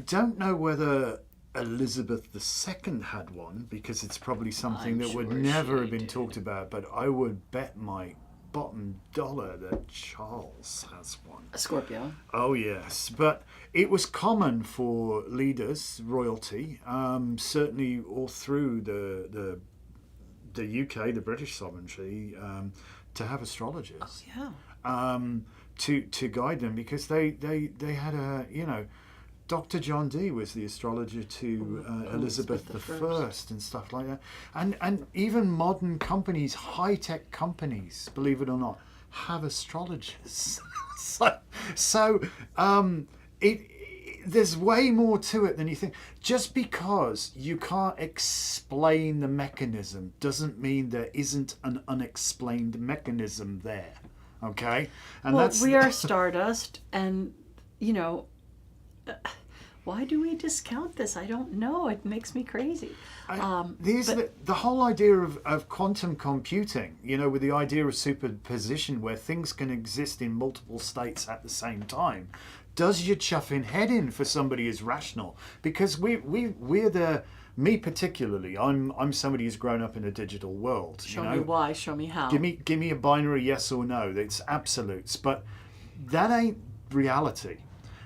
don't know whether Elizabeth II had one, because it's probably something that would never have been talked about, but I would bet my bottom dollar that Charles has one. A Scorpio. Oh yes, but it was common for leaders, royalty, certainly all through the UK, the British sovereignty, to have astrologers. Oh, yeah. To guide them, because they had a Dr. John Dee was the astrologer to Elizabeth I and stuff like that, and even modern companies, high-tech companies, believe it or not, have astrologers. so there's way more to it than you think. Just because you can't explain the mechanism doesn't mean there isn't an unexplained mechanism there. Okay? And we are stardust, and why do we discount this? I don't know. It makes me crazy. The whole idea of quantum computing, with the idea of superposition, where things can exist in multiple states at the same time, does your chuffing head in for somebody who's rational. Because we're me particularly, I'm somebody who's grown up in a digital world. Show me why, show me how. Give me a binary yes or no. It's absolutes, but that ain't reality.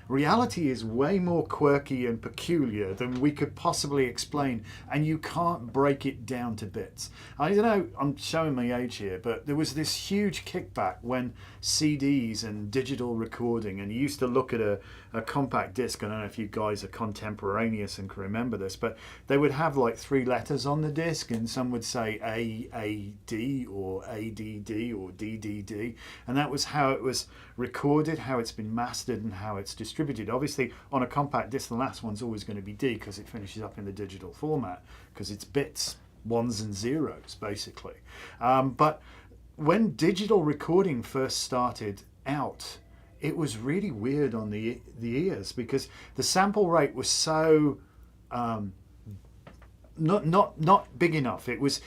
Reality is way more quirky and peculiar than we could possibly explain, and you can't break it down to bits. I don't know, I'm showing my age here, but there was this huge kickback when CDs and digital recording, and you used to look at a compact disc. I don't know if you guys are contemporaneous and can remember this, but they would have like 3 letters on the disc, and some would say AAD or ADD or DDD, and that was how it was recorded, how it's been mastered, and how it's distributed. Obviously, on a compact disc, the last one's always going to be D, because it finishes up in the digital format, because it's bits ones and zeros, basically. But when digital recording first started out, it was really weird on the ears because the sample rate was so not big enough. It was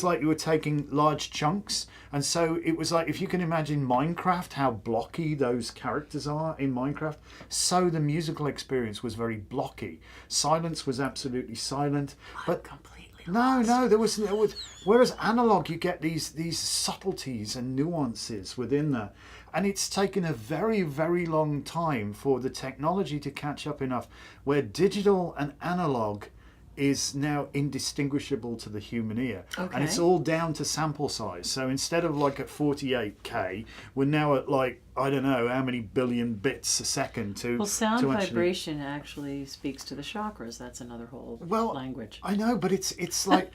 like you were taking large chunks, and so it was like, if you can imagine Minecraft, how blocky those characters are in Minecraft, so the musical experience was very blocky. Silence was absolutely silent, but completely no, there was whereas analog, you get these subtleties and nuances within that. And it's taken a very, very long time for the technology to catch up enough where digital and analog is now indistinguishable to the human ear. Okay. And it's all down to sample size. So instead of like at 48K, we're now at like, I don't know how many billion bits a second to... Well, sound to vibration actually speaks to the chakras. That's another whole language. I know, but it's like...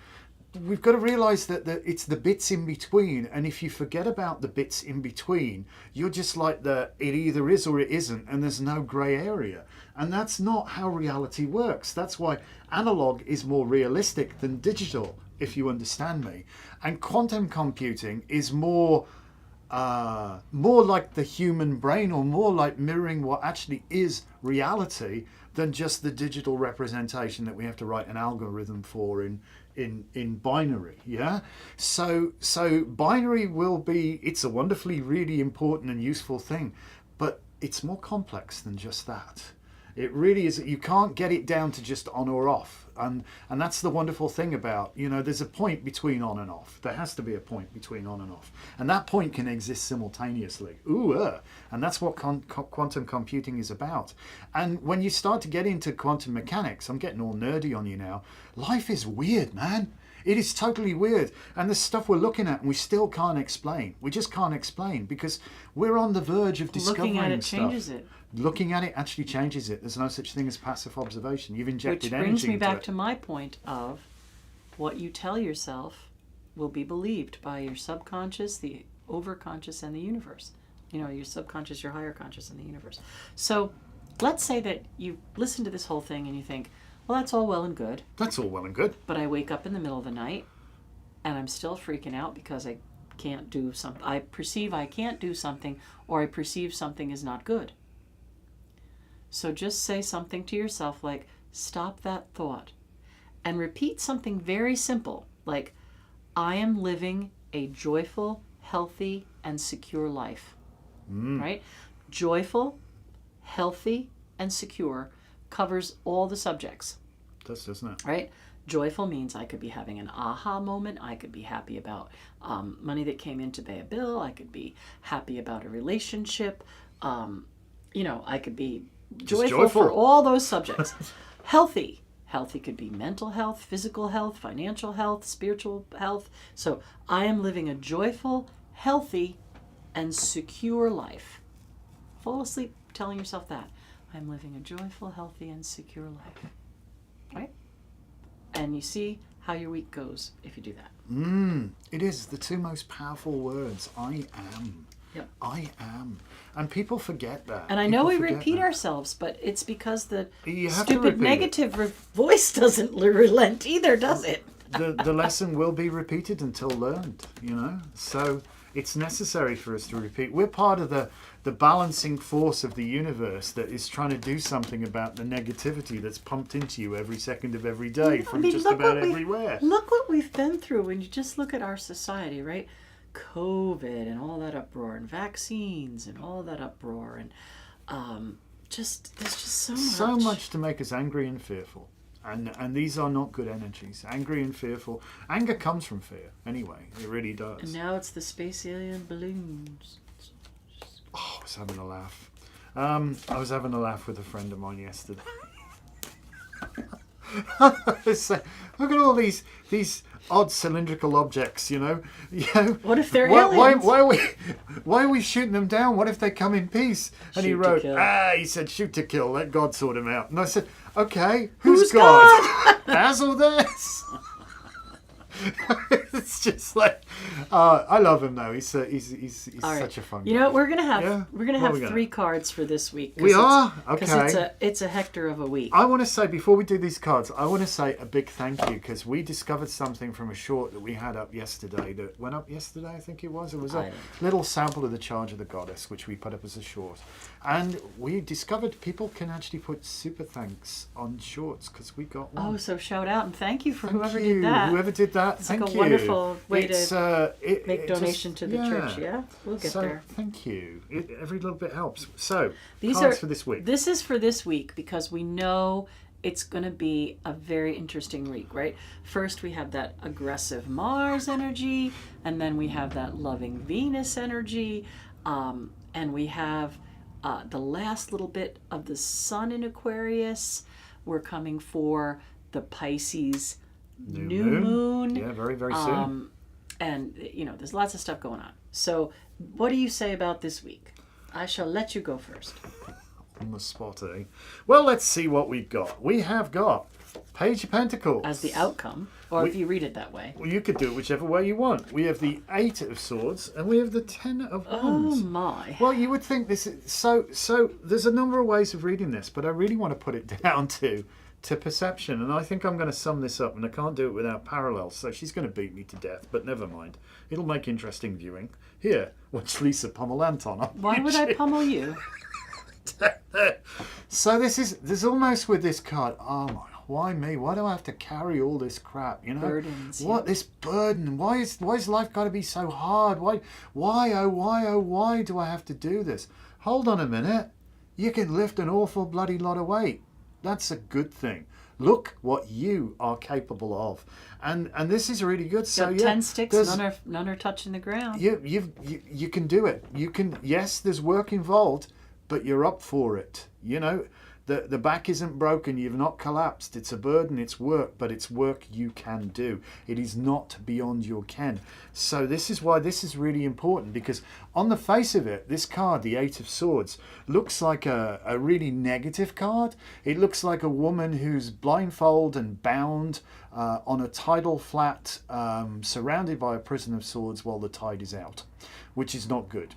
We've got to realise that it's the bits in between, and if you forget about the bits in between, you're just like it either is or it isn't, and there's no grey area. And that's not how reality works. That's why analog is more realistic than digital, if you understand me. And quantum computing is more like the human brain, or more like mirroring what actually is reality than just the digital representation that we have to write an algorithm for in binary. So binary will be, it's a wonderfully really important and useful thing, but it's more complex than just that. It really is. You can't get it down to just on or off, and that's the wonderful thing about, there's a point between on and off. There has to be a point between on and off, and that point can exist simultaneously. And that's what quantum computing is about. And when you start to get into quantum mechanics, I'm getting all nerdy on you now, life is weird, man. It is totally weird. And the stuff we're looking at, and we still can't explain. We just can't explain because we're on the verge of discovering stuff. Looking at it changes it. Looking at it actually changes it. There's no such thing as passive observation. You've injected energy into it. Which brings me back to my point of what you tell yourself will be believed by your subconscious, the overconscious, and the universe. Your subconscious, your higher conscious, and the universe. So let's say that you listen to this whole thing and you think, well, that's all well and good. That's all well and good. But I wake up in the middle of the night and I'm still freaking out because I can't do something. I perceive I can't do something, or I perceive something is not good. So just say something to yourself like, stop that thought, and repeat something very simple like, I am living a joyful, healthy, and secure life. Right? Joyful, healthy, and secure covers all the subjects. Doesn't it? Right? Joyful means I could be having an aha moment. I could be happy about money that came in to pay a bill. I could be happy about a relationship. I could be joyful for all those subjects. Healthy could be mental health, physical health, financial health, spiritual health. So I am living a joyful, healthy, and secure life. Fall asleep telling yourself that. I'm living a joyful, healthy, and secure life. Right? And you see how your week goes if you do that. It is the two most powerful words. I am. Yep. I am. And people forget that. And I know we repeat ourselves, but it's because the You have stupid negative voice doesn't relent either, does it? The lesson will be repeated until learned, So it's necessary for us to repeat. We're part of the balancing force of the universe that is trying to do something about the negativity that's pumped into you every second of every day from just about everywhere. Look what we've been through when you just look at our society, right? COVID and all that uproar, and vaccines and all that uproar, and there's just so much. So much to make us angry and fearful. And these are not good energies. Angry and fearful. Anger comes from fear, anyway. It really does. And now it's the space alien balloons. Oh, I was having a laugh. I was having a laugh with a friend of mine yesterday. Look at all these odd cylindrical objects, What if they're aliens? Why are we shooting them down? What if they come in peace? And he wrote, he said, shoot to kill, let God sort him out. And I said, okay, who's God? As or this? It's just like, I love him though. He's All right. such a fun guy. You know what? We're gonna have What are we gonna- 3 cards for this week. We are? Because Okay. it's a hector of a week. I want to say, before we do these cards, I want to say a big thank you, because we discovered something from a short that we had up yesterday, that went up yesterday, I think it was. It was a little sample of The Charge of the Goddess, which we put up as a short. And we discovered people can actually put super thanks on shorts, because we got one. Oh, so shout out and thank you for Thank whoever you. did that. Whoever did that, It's thank like a you. wonderful way to make make donation to the church. Yeah, we'll get there. Thank you. Every little bit helps. So, These cards are for this week. This is for this week because we know it's going to be a very interesting week, right? First, we have that aggressive Mars energy, and then we have that loving Venus energy, and we have the last little bit of the Sun in Aquarius. We're coming for the Pisces new moon. Yeah, very, very soon. And, you know, there's lots of stuff going on. So, what do you say about this week? I shall let you go first. On the spot, eh? Well, let's see what we've got. We have got Page of Pentacles. As the outcome, or if you read it that way. Well, you could do it whichever way you want. We have the 8 of Swords, and we have the 10 of Wands. Oh my. Well, you would think this is... So there's a number of ways of reading this, but I really want to put it down to perception. And I think I'm going to sum this up, and I can't do it without parallels, so she's going to beat me to death, but never mind. It'll make interesting viewing. Here, watch Lisa pummel Anton on Why would I pummel you? So there's almost with this card, oh my, why me? Why do I have to carry all this crap? You know, Burdens, what this burden? Why is life got to be so hard? Why do I have to do this? Hold on a minute, you can lift an awful bloody lot of weight. That's a good thing. Look what you are capable of, and this is really good. So yeah, 10 sticks, none are touching the ground. You can do it. You can. Yes, there's work involved, but you're up for it. You know, the back isn't broken. You've not collapsed. It's a burden. It's work, but it's work you can do. It is not beyond your ken. So this is why this is really important, because on the face of it, this card, the 8 of Swords, looks like a really negative card. It looks like a woman who's blindfolded and bound on a tidal flat, surrounded by a prison of swords while the tide is out, which is not good.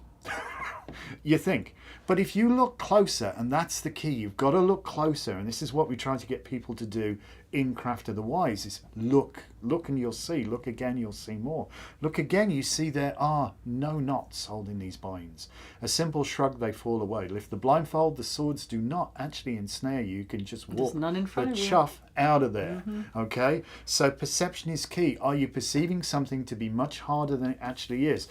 You think. But if you look closer, and that's the key, you've got to look closer, and this is what we try to get people to do in Craft of the Wise, is look and you'll see. Look again, you'll see more. Look again, you see there are no knots holding these binds. A simple shrug, they fall away. Lift the blindfold, the swords do not actually ensnare you. You can just walk There's none in front the of you. chuff out of there. Okay? So perception is key. Are you perceiving something to be much harder than it actually is?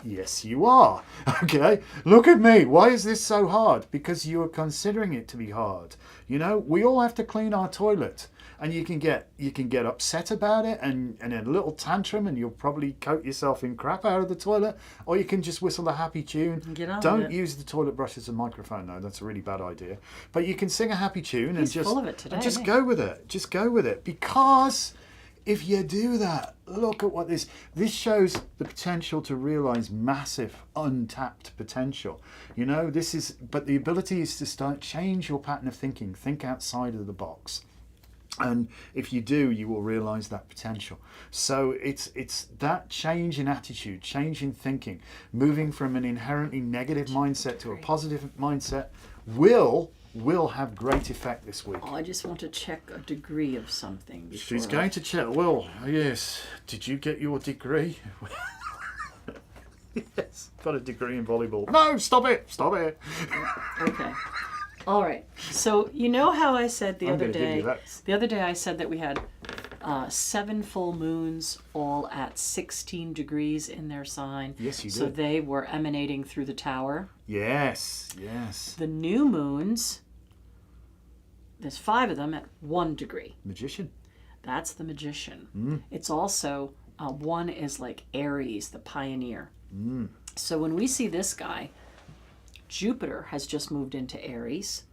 Yes, you are. Okay? Look at me. Why is this so hard? Because you are considering it to be hard. You know, we all have to clean our toilet. And you can get upset about it and in a little tantrum, and you'll probably coat yourself in crap out of the toilet, or you can just whistle a happy tune. Get on Don't with it. use the toilet brush as a microphone, though. That's a really bad idea. But you can sing a happy tune He's and just full of it today, and just isn't go with it. Just go with it, because if you do that, look at what this shows the potential to realize massive untapped potential. You know, but the ability is to start change your pattern of thinking. Think outside of the box. And if you do, you will realize that potential. So it's that change in attitude, change in thinking, moving from an inherently negative mindset to a positive mindset will have great effect this week. Oh, I just want to check a degree of something. She's going to check. Well, yes. Did you get your degree? Yes, got a degree in volleyball. No, stop it. Okay. All right. So you know how I said the I'm other gonna give day? you that. The other day I said that we had 7 full moons, all at 16 degrees in their sign. Yes, you So did. they were emanating through the tower. Yes. The new moons, there's 5 of them at 1 degree. Magician. That's the magician. It's also, one is like Aries, the pioneer. So when we see this guy, Jupiter has just moved into Aries.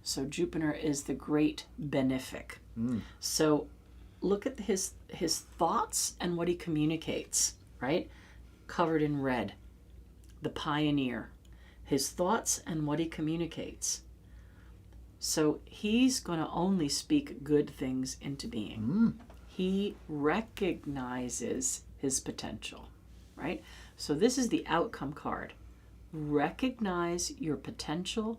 So Jupiter is the great benefic. So look at his thoughts and what he communicates, right? Covered in red. The pioneer. His thoughts and what he communicates. So he's going to only speak good things into being. He recognizes his potential, right? So this is the outcome card. Recognize your potential.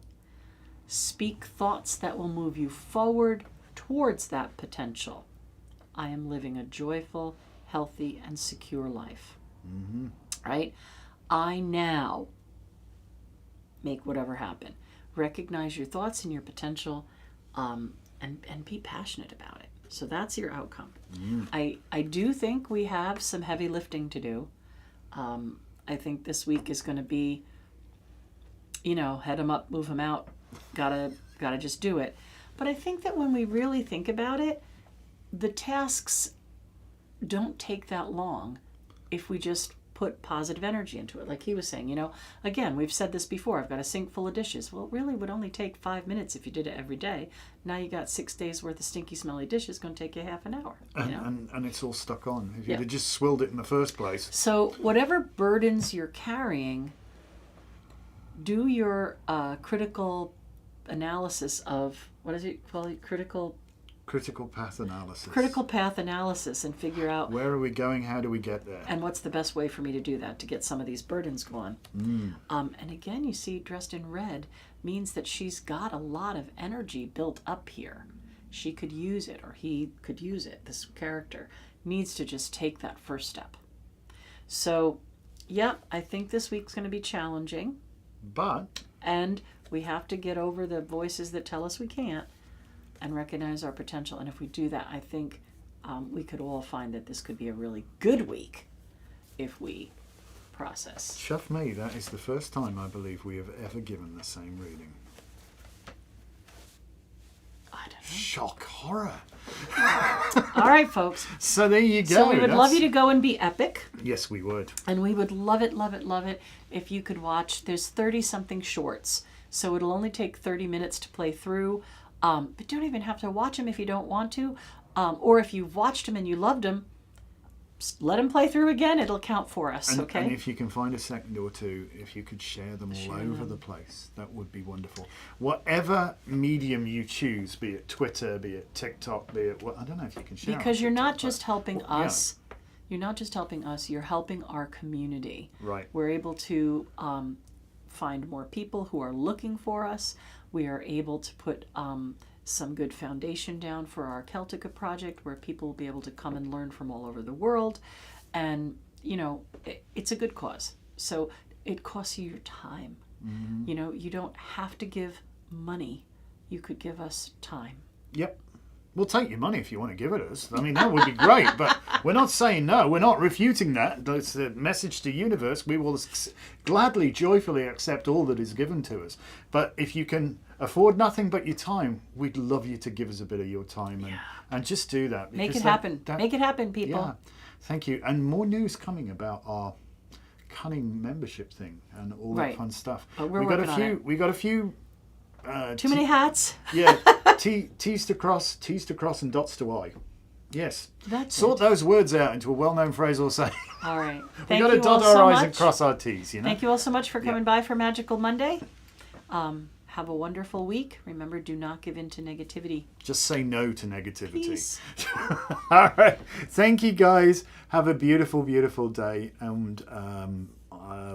Speak thoughts that will move you forward towards that potential. I am living a joyful, healthy, and secure life. Mm-hmm. Right? I now make whatever happen. Recognize your thoughts and your potential, and be passionate about it. So that's your outcome. I do think we have some heavy lifting to do. I think this week is going to be, head them up, move them out. Gotta just do it. But I think that when we really think about it, the tasks don't take that long if we just put positive energy into it. Like he was saying, again, we've said this before, I've got a sink full of dishes. Well, it really would only take 5 minutes if you did it every day. Now you got 6 days worth of stinky, smelly dishes, going to take you half an hour. And it's all stuck on. If you'd have just swilled it in the first place. So whatever burdens you're carrying, do your critical analysis of, what is it called? Critical path analysis, and figure out where are we going, how do we get there, and what's the best way for me to do that, to get some of these burdens gone. And again, you see dressed in red means that she's got a lot of energy built up here. She could use it, or he could use it. This character needs to just take that first step. So I think this week's going to be challenging, and we have to get over the voices that tell us we can't and recognize our potential. And if we do that, I think we could all find that this could be a really good week if we process. Chuff me, that is the first time I believe we have ever given the same reading. I don't know. Shock horror. All right, folks. So there you go. So we would love you to go and be epic. Yes, we would. And we would love it if you could watch. There's 30-something shorts, so it'll only take 30 minutes to play through. But don't even have to watch them if you don't want to. Or if you've watched them and you loved them, just let them play through again. It'll count for us, okay? And if you can find a second or two, if you could share them all over the place, that would be wonderful. Whatever medium you choose, be it Twitter, be it TikTok, be it... I don't know if you can share. Because you're not just helping us. You're not just helping us. You're helping our community. Right. We're able to find more people who are looking for us. We are able to put some good foundation down for our Celtica project, where people will be able to come and learn from all over the world. And, it's a good cause. So it costs you your time. Mm-hmm. You don't have to give money. You could give us time. Yep. We'll take your money if you want to give it us. I mean, that would be great, but we're not saying no. We're not refuting that. That's the message to the universe. We will gladly, joyfully accept all that is given to us. But if you can afford nothing but your time, we'd love you to give us a bit of your time and just do that. Make it happen. Make it happen, people. Yeah. Thank you. And more news coming about our cunning membership thing and all that fun stuff. But we got a few too many hats. Yeah. T's to cross, and dots to I. Yes. Sort those words out into a well-known phrase or say. All right. We've got to dot our I's and cross our T's, Thank you all so much for coming by for Magickal Monday. Have a wonderful week. Remember, do not give in to negativity. Just say no to negativity. Please. All right. Thank you, guys. Have a beautiful, beautiful day. And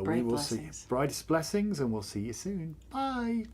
we will see. Brightest blessings, and we'll see you soon. Bye.